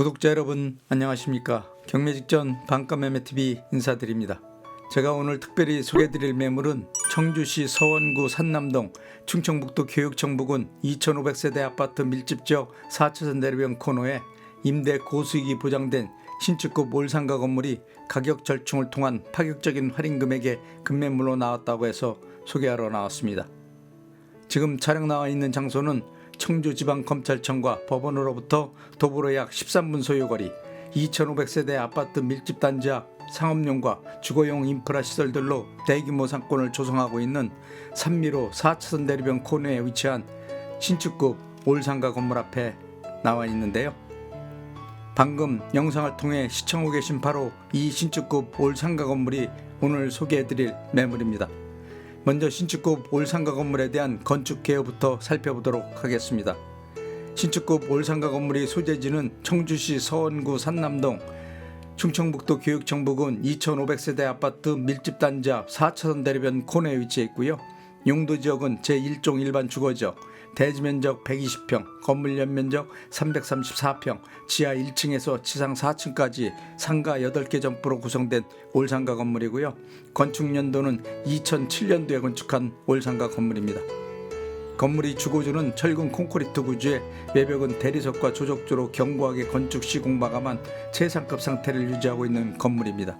구독자 여러분 안녕하십니까. 경매 직전 반가매매TV 인사드립니다. 제가 오늘 특별히 소개해드릴 매물은 청주시 서원구 산남동 충청북도 교육청 부근 2500세대 아파트 밀집지역 4차선 내려변 코너에 임대 고수익이 보장된 신축급 올상가 건물이 가격 절충을 통한 파격적인 할인 금액에 급매물로 나왔다고 해서 소개하러 나왔습니다. 지금 촬영 나와 있는 장소는 청주지방검찰청과 법원으로부터 도보로 약 13분 소요거리 2500세대 아파트 밀집단지 앞 상업용과 주거용 인프라 시설들로 대규모 상권을 조성하고 있는 산미로 4차선 내려변 코너에 위치한 신축급 올상가 건물 앞에 나와 있는데요. 방금 영상을 통해 시청하고 계신 바로 이 신축급 올상가 건물이 오늘 소개해드릴 매물입니다. 먼저 신축급 올상가 건물에 대한 건축 개요부터 살펴보도록 하겠습니다. 신축급 올상가 건물의 소재지는 청주시 서원구 산남동 충청북도 교육청 부근 2500세대 아파트 밀집단지 앞 4차선 내려변 코너에 위치해 있고요. 용도지역은 제1종 일반 주거지역, 대지면적 120평, 건물 연면적 334평, 지하 1층에서 지상 4층까지 상가 8개 점포로 구성된 올상가 건물이고요. 건축연도는 2007년도에 건축한 올상가 건물입니다. 건물의 주거주는 철근 콘크리트 구조에 외벽은 대리석과 조적조로 견고하게 건축 시공 마감한 최상급 상태를 유지하고 있는 건물입니다.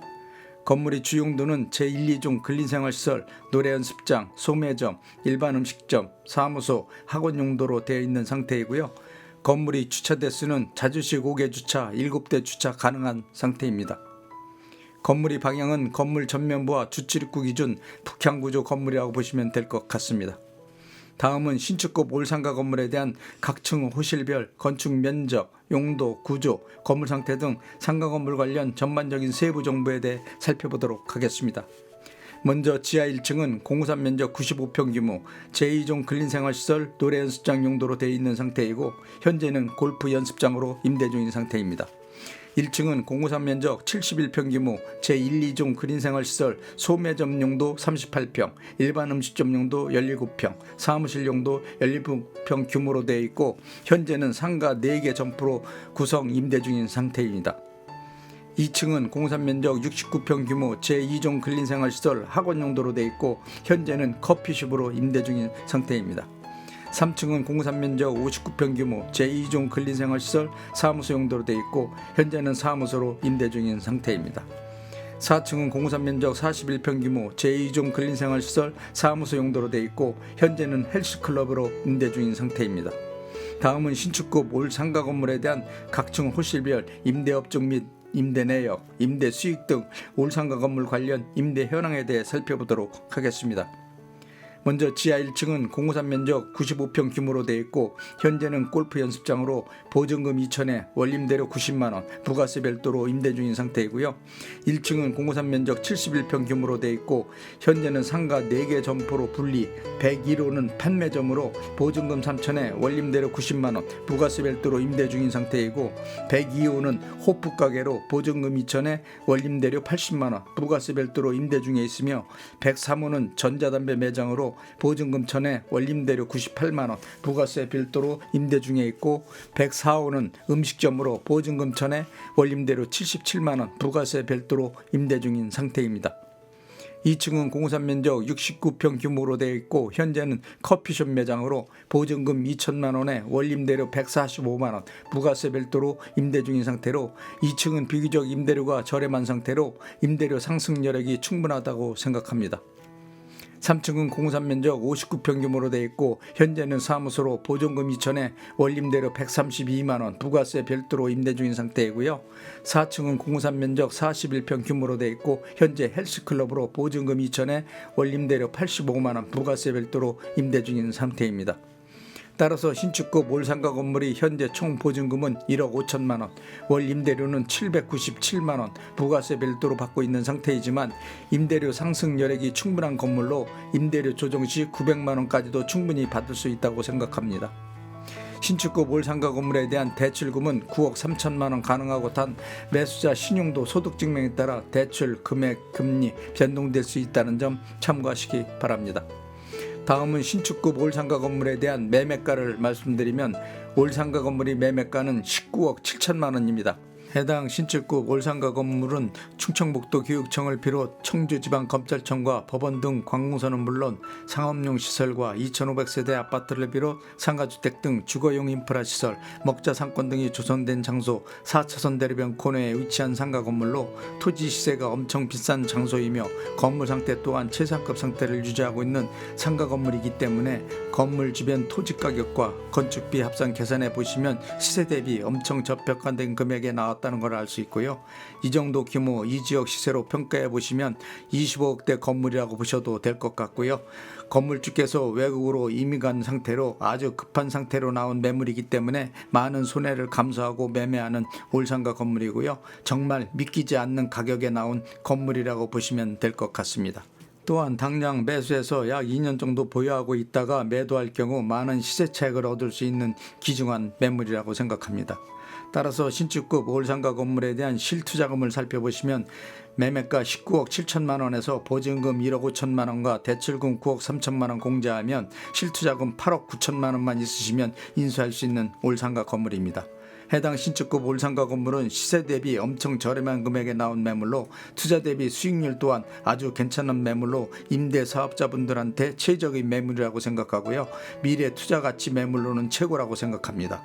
건물의 주용도는 제1, 2종 근린생활시설, 노래연습장, 소매점, 일반 음식점, 사무소, 학원 용도로 되어 있는 상태이고요. 건물의 주차 대수는 자주식 5개 주차, 7대 주차 가능한 상태입니다. 건물의 방향은 건물 전면부와 주출입구 기준 북향구조 건물이라고 보시면 될 것 같습니다. 다음은 신축급 올상가 건물에 대한 각층 호실별 건축 면적, 용도, 구조, 건물 상태 등 상가 건물 관련 전반적인 세부 정보에 대해 살펴보도록 하겠습니다. 먼저 지하 1층은 공사 면적 95평 규모 제2종 근린생활시설 노래연습장 용도로 되어 있는 상태이고 현재는 골프 연습장으로 임대 중인 상태입니다. 1층은 공사 면적 71평 규모 제1, 2종 근린생활시설 소매점 용도 38평, 일반 음식점 용도 17평, 사무실 용도 17평 규모로 되어 있고 현재는 상가 4개 점포로 구성 임대 중인 상태입니다. 2층은 공사 면적 69평 규모 제2종 근린생활시설 학원 용도로 되어 있고 현재는 커피숍으로 임대 중인 상태입니다. 3층은 공사 면적 59평 규모 제2종 근린생활시설 사무소 용도로 되어 있고 현재는 사무소로 임대 중인 상태입니다. 4층은 공사 면적 41평 규모 제2종 근린생활시설 사무소 용도로 되어 있고 현재는 헬스클럽으로 임대 중인 상태입니다. 다음은 신축급 올상가 건물에 대한 각층 호실별 임대업종 및 임대 내역, 임대 수익 등 올상가 건물 관련 임대 현황에 대해 살펴보도록 하겠습니다. 먼저 지하 1층은 공사 면적 95평 규모로 되어 있고 현재는 골프 연습장으로 보증금 2천에 원림대료 90만원, 부가세 별도로 임대 중인 상태이고요. 1층은 공사 면적 71평 규모로 되어 있고 현재는 상가 4개 점포로 분리 101호는 판매점으로 보증금 3천에 원림대료 90만원, 부가세 별도로 임대 중인 상태이고 102호는 호프 가게로 보증금 2천에 원림대료 80만원, 부가세 별도로 임대 중에 있으며 103호는 전자담배 매장으로 보증금 1천에 원림대료 98만원, 부가세 별도로 임대 중에 있고 104호는 음식점으로 보증금 1천에 원림대료 77만원, 부가세 별도로 임대 중인 상태입니다. 2층은 공사 면적 69평 규모로 되어 있고 현재는 커피숍 매장으로 보증금 2천만원에 원림대료 145만원, 부가세 별도로 임대 중인 상태로 2층은 비교적 임대료가 저렴한 상태로 임대료 상승 여력이 충분하다고 생각합니다. 3층은 공사 면적 59평 규모로 되어 있고 현재는 사무소로 보증금 2천에 원림대료 132만원, 부가세 별도로 임대 중인 상태이고요. 4층은 공사 면적 41평 규모로 되어 있고 현재 헬스클럽으로 보증금 2천에 원림대료 85만원, 부가세 별도로 임대 중인 상태입니다. 따라서 신축급 올상가 건물이 현재 총 보증금은 1억 5천만원, 월 임대료는 797만원, 부가세 별도로 받고 있는 상태이지만 임대료 상승 여력이 충분한 건물로 임대료 조정 시 900만원까지도 충분히 받을 수 있다고 생각합니다. 신축급 올상가 건물에 대한 대출금은 9억 3천만원 가능하고 단 매수자 신용도 소득증명에 따라 대출 금액, 금리 변동될 수 있다는 점 참고하시기 바랍니다. 다음은 신축급 올상가 건물에 대한 매매가를 말씀드리면 올상가 건물의 매매가는 19억 7천만 원입니다. 해당 신축급 올상가 건물은 충청북도 교육청을 비롯 청주지방검찰청과 법원 등 관공서는 물론 상업용 시설과 2,500세대 아파트를 비롯 상가주택 등 주거용 인프라시설, 먹자 상권 등이 조성된 장소 4차선 대로변 코너에 위치한 상가 건물로 토지 시세가 엄청 비싼 장소이며 건물 상태 또한 최상급 상태를 유지하고 있는 상가 건물이기 때문에 건물 주변 토지 가격과 건축비 합산 계산해 보시면 시세 대비 엄청 저평가된 금액에 나왔다는 걸 알 수 있고요. 이 정도 규모 이 지역 시세로 평가해 보시면 25억대 건물이라고 보셔도 될 것 같고요. 건물주께서 외국으로 이민 간 상태로 아주 급한 상태로 나온 매물이기 때문에 많은 손해를 감수하고 매매하는 올상가 건물이고요. 정말 믿기지 않는 가격에 나온 건물이라고 보시면 될 것 같습니다. 또한 당장 매수해서 약 2년 정도 보유하고 있다가 매도할 경우 많은 시세 차익을 얻을 수 있는 귀중한 매물이라고 생각합니다. 따라서 신축급 올상가 건물에 대한 실투자금을 살펴보시면 매매가 19억 7천만 원에서 보증금 1억 5천만 원과 대출금 9억 3천만 원 공제하면 실투자금 8억 9천만 원만 있으시면 인수할 수 있는 올상가 건물입니다. 해당 신축급 올상가 건물은 시세 대비 엄청 저렴한 금액에 나온 매물로 투자 대비 수익률 또한 아주 괜찮은 매물로 임대 사업자분들한테 최적의 매물이라고 생각하고요. 미래 투자 가치 매물로는 최고라고 생각합니다.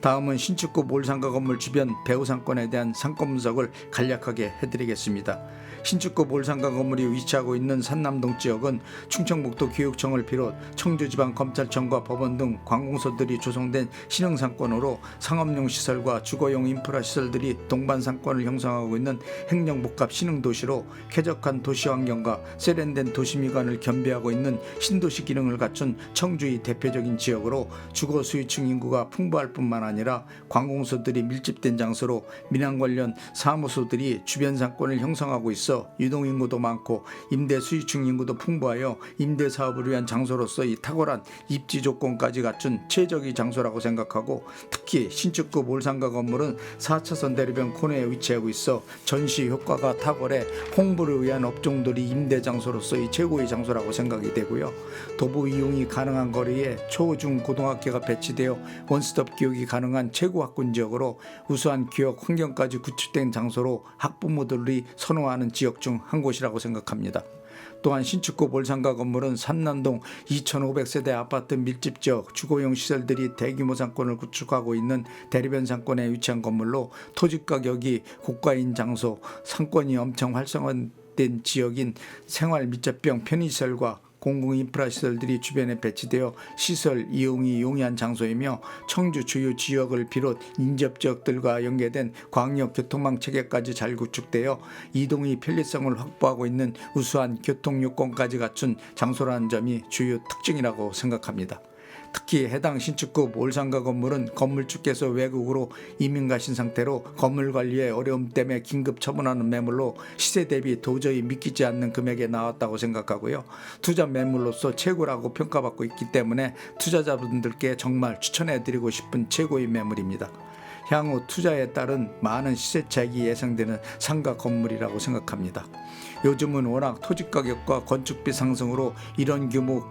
다음은 신축급 올상가 건물 주변 배후 상권에 대한 상권 분석을 간략하게 해드리겠습니다. 신축급 올상가 건물이 위치하고 있는 산남동 지역은 충청북도 교육청을 비롯 청주지방검찰청과 법원 등 관공서들이 조성된 신흥상권으로 상업용 시설과 주거용 인프라 시설들이 동반 상권을 형성하고 있는 행정복합 신흥도시로 쾌적한 도시환경과 세련된 도시미관을 겸비하고 있는 신도시 기능을 갖춘 청주의 대표적인 지역으로 주거 수요층 인구가 풍부할 뿐만 아니라 관공서들이 밀집된 장소로 민항 관련 사무소들이 주변 상권을 형성하고 있어 유동인구도 많고 임대 수요층 인구도 풍부하여 임대 사업을 위한 장소로서 이 탁월한 입지 조건까지 갖춘 최적의 장소라고 생각하고 특히 신축급 올상가 건물은 4차선 대로변 코너에 위치하고 있어 전시 효과가 탁월해 홍보를 위한 업종들이 임대 장소로서 이 최고의 장소라고 생각이 되고요. 도보 이용이 가능한 거리에 초, 중, 고등학교가 배치되어 원스톱 교육이 가능한 최고 학군 지역으로 우수한 교육 환경까지 구축된 장소로 학부모들이 선호하는 지역 중 한 곳이라고 생각합니다. 또한 신축급 올상가 건물은 산남동 2,500세대 아파트 밀집지역 주거용 시설들이 대규모 상권을 구축하고 있는 대리변 상권에 위치한 건물로 토지 가격이 고가인 장소, 상권이 엄청 활성화된 지역인 생활 밀접형 편의시설과 공공인프라시설들이 주변에 배치되어 시설 이용이 용이한 장소이며 청주 주요 지역을 비롯 인접지역들과 연계된 광역교통망 체계까지 잘 구축되어 이동의 편리성을 확보하고 있는 우수한 교통요건까지 갖춘 장소라는 점이 주요 특징이라고 생각합니다. 특히 해당 신축급 올상가 건물은 건물주께서 외국으로 이민 가신 상태로 건물 관리에 어려움 때문에 긴급 처분하는 매물로 시세 대비 도저히 믿기지 않는 금액에 나왔다고 생각하고요. 투자 매물로서 최고라고 평가받고 있기 때문에 투자자분들께 정말 추천해드리고 싶은 최고의 매물입니다. 향후 투자에 따른 많은 시세 차익이 예상되는 상가 건물이라고 생각합니다. 요즘은 워낙 토지 가격과 건축비 상승으로 이런 규모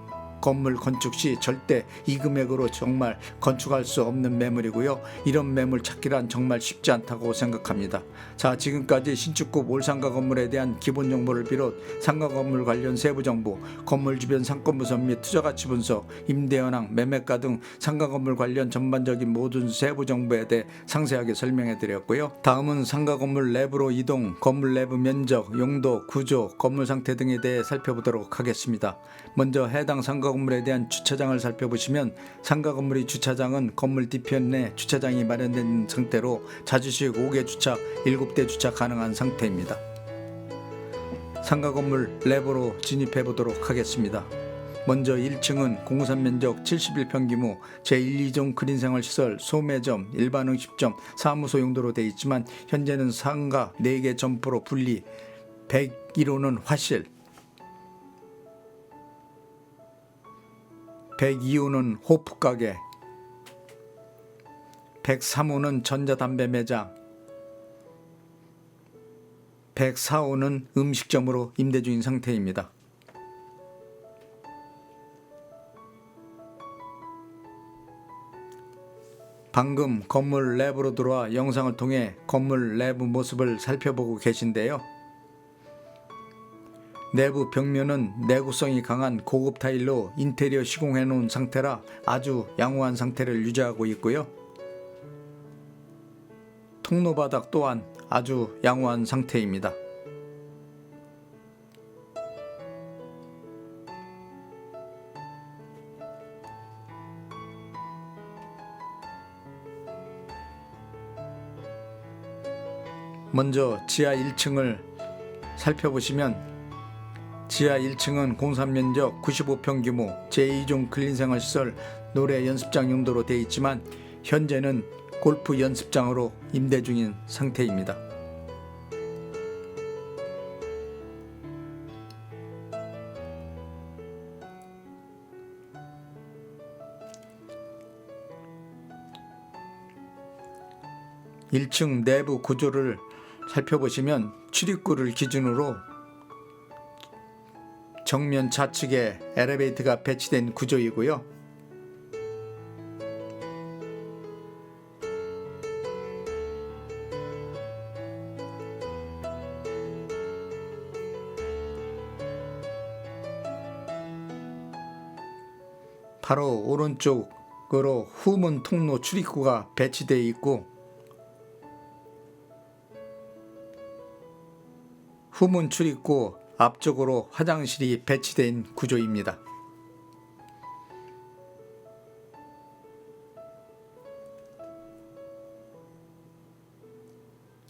건물 건축 시 절대 이 금액으로 정말 건축할 수 없는 매물이고요. 이런 매물 찾기란 정말 쉽지 않다고 생각합니다. 자, 지금까지 신축급 올상가 건물에 대한 기본 정보를 비롯 상가 건물 관련 세부 정보, 건물 주변 상권 분석 및 투자 가치 분석, 임대 현황, 매매가 등 상가 건물 관련 전반적인 모든 세부 정보에 대해 상세하게 설명해 드렸고요. 다음은 상가 건물 내부로 이동, 건물 내부 면적, 용도, 구조, 건물 상태 등에 대해 살펴보도록 하겠습니다. 먼저 해당 상가 건물에 대한 주차장을 살펴보시면 상가 건물의 주차장은 건물 뒤편 내 주차장이 마련된 상태로 자주식 5개 주차, 7대 주차 가능한 상태입니다. 상가 건물 내부로 진입해 보도록 하겠습니다. 먼저 1층은 공산 면적 71평 제1, 2종 그린생활시설, 소매점, 일반 음식점, 사무소 용도로 되어 있지만 현재는 상가 4개 점포로 분리, 101호는 화실, 102호는 호프가게, 103호는 전자담배 매장, 104호는 음식점으로 임대 중인 상태입니다. 방금 건물 내부로 들어와 영상을 통해 건물 내부 모습을 살펴보고 계신데요. 내부 벽면은 내구성이 강한 고급 타일로 인테리어 시공해 놓은 상태라 아주 양호한 상태를 유지하고 있고요. 통로 바닥 또한 아주 양호한 상태입니다. 먼저 지하 1층을 살펴보시면 지하 1층은 공사 면적 95평 규모 제2종 근린생활시설 노래 연습장 용도로 되어 있지만 현재는 골프 연습장으로 임대 중인 상태입니다. (1층) 내부 구조를 살펴보시면 출입구를 기준으로 정면 좌측에 엘리베이터가 배치된 구조이고요. 바로 오른쪽으로 후문 통로 출입구가 배치되어 있고 후문 출입구 앞쪽으로 화장실이 배치된 구조입니다.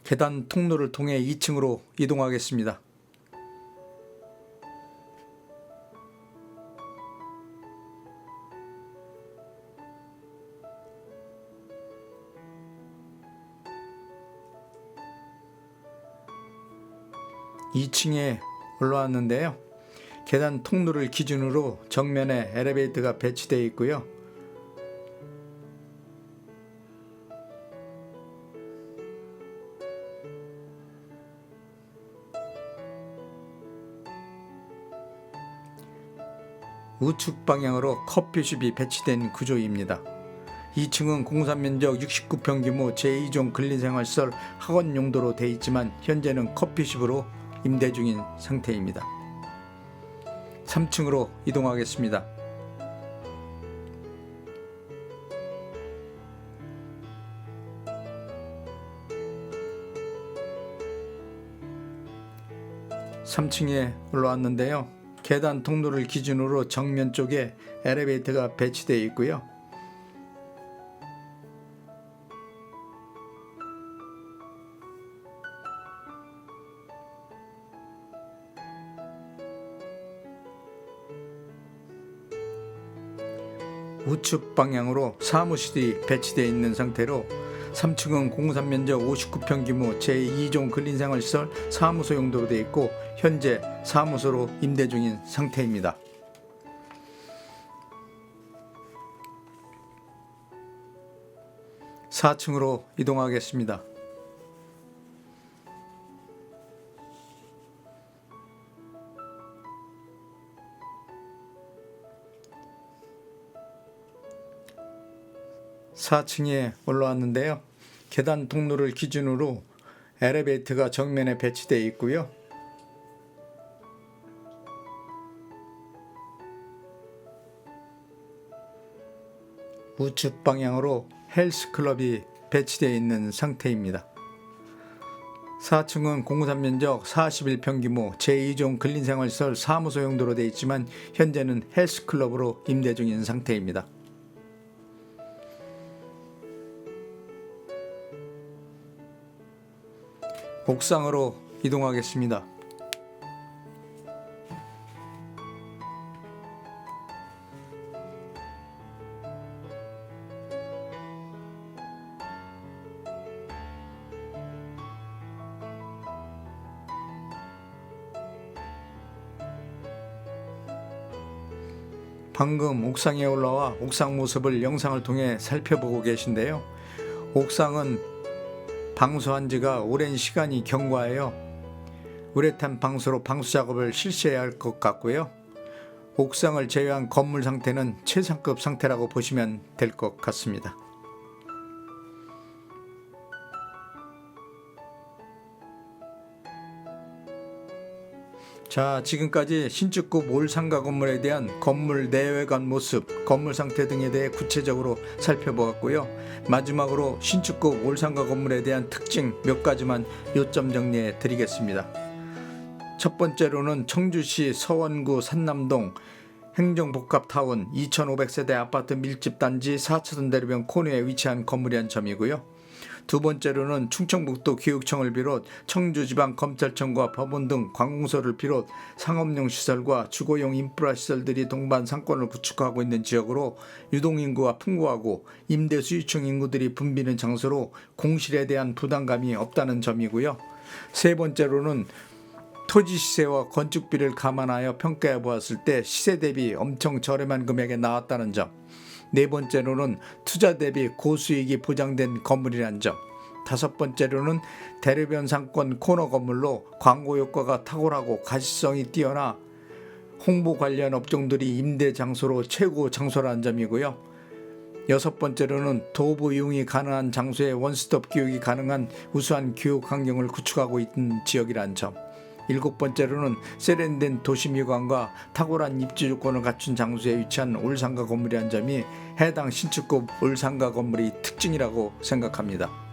계단 통로를 통해 2층으로 이동하겠습니다. (2층에) 올라왔는데요. 계단 통로를 기준으로 정면에 엘리베이터가 배치되어 있고요. 우측 방향으로 커피숍이 배치된 구조입니다. 2층은 공사 면적 69평 규모 제2종 근린생활시설 학원 용도로 되어 있지만 현재는 커피숍으로 임대 중인 상태입니다. 3층으로 이동하겠습니다. (3층에) 올라왔는데요. 계단 통로를 기준으로 정면 쪽에 엘리베이터가 배치되어 있고요. 우측 방향으로 사무실이 배치되어 있는 상태로 3층은 공사 면적 59평 규모 제2종 근린생활시설 사무소 용도로 되어 있고 현재 사무소로 임대 중인 상태입니다. (4층으로) 이동하겠습니다. (4층에) 올라왔는데요. 계단 통로를 기준으로 엘리베이터가 정면에 배치되어 있고요. 우측 방향으로 헬스클럽이 배치되어 있는 상태입니다. 4층은 공사 면적 41평 규모 제2종 근린생활시설 사무소 용도로 되어 있지만 현재는 헬스클럽으로 임대 중인 상태입니다. 옥상으로 이동하겠습니다. 방금 옥상에 올라와 옥상 모습을 영상을 통해 살펴보고 계신데요. 옥상은 방수한 지가 오랜 시간이 경과하여 우레탄 방수로 방수 작업을 실시해야 할 것 같고요. 옥상을 제외한 건물 상태는 최상급 상태라고 보시면 될 것 같습니다. 자, 지금까지 신축급 올상가 건물에 대한 건물 내외관 모습, 건물 상태 등에 대해 구체적으로 살펴보았고요. 마지막으로 신축급 올상가 건물에 대한 특징 몇 가지만 요점 정리해 드리겠습니다. 첫 번째로는 청주시 서원구 산남동 행정복합타운 2500세대 아파트 밀집단지 4차선 대로변 코너에 위치한 건물이란 점이고요. 두 번째로는 충청북도 교육청을 비롯 청주지방검찰청과 법원 등 관공서를 비롯 상업용 시설과 주거용 인프라 시설들이 동반 상권을 구축하고 있는 지역으로 유동인구가 풍부하고 임대 수요층 인구들이 붐비는 장소로 공실에 대한 부담감이 없다는 점이고요. 세 번째로는 토지 시세와 건축비를 감안하여 평가해 보았을 때 시세 대비 엄청 저렴한 금액에 나왔다는 점. 네 번째로는 투자 대비 고수익이 보장된 건물이라는 점. 다섯 번째로는 대로변 상권 코너 건물로 광고 효과가 탁월하고 가시성이 뛰어나 홍보 관련 업종들이 임대 장소로 최고 장소라는 점이고요. 여섯 번째로는 도보 이용이 가능한 장소에 원스톱 교육이 가능한 우수한 교육 환경을 구축하고 있는 지역이라는 점. 일곱 번째로는 세련된 도시미관과 탁월한 입지 조건을 갖춘 장소에 위치한 올상가 건물이라는 점이 해당 신축급 올상가 건물의 특징이라고 생각합니다.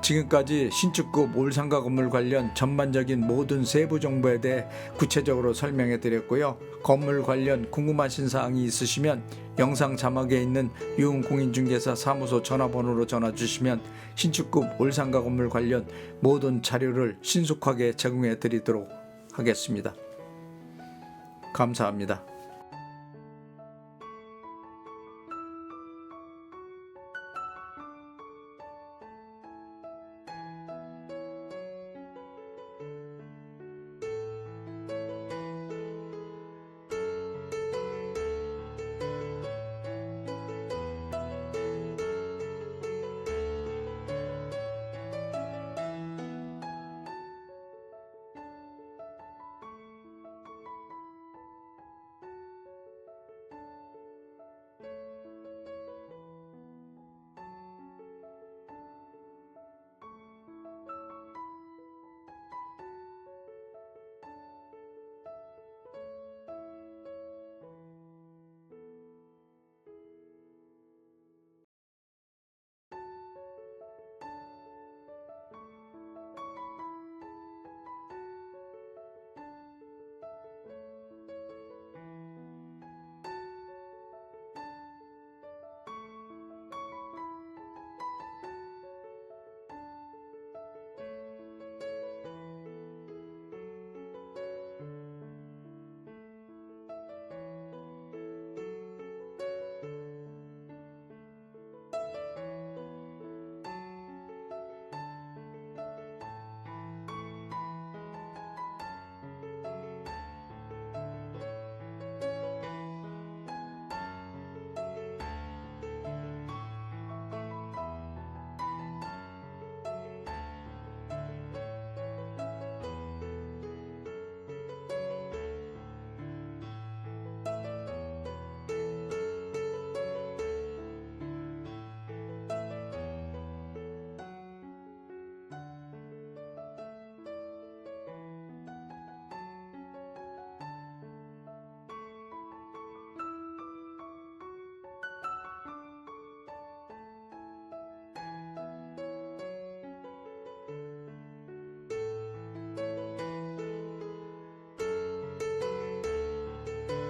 지금까지 신축급 올상가 건물 관련 전반적인 모든 세부 정보에 대해 구체적으로 설명해 드렸고요. 건물 관련 궁금하신 사항이 있으시면 영상 자막에 있는 유흥공인중개사 사무소 전화번호로 전화 주시면 신축급 올상가 건물 관련 모든 자료를 신속하게 제공해 드리도록 하겠습니다. 감사합니다.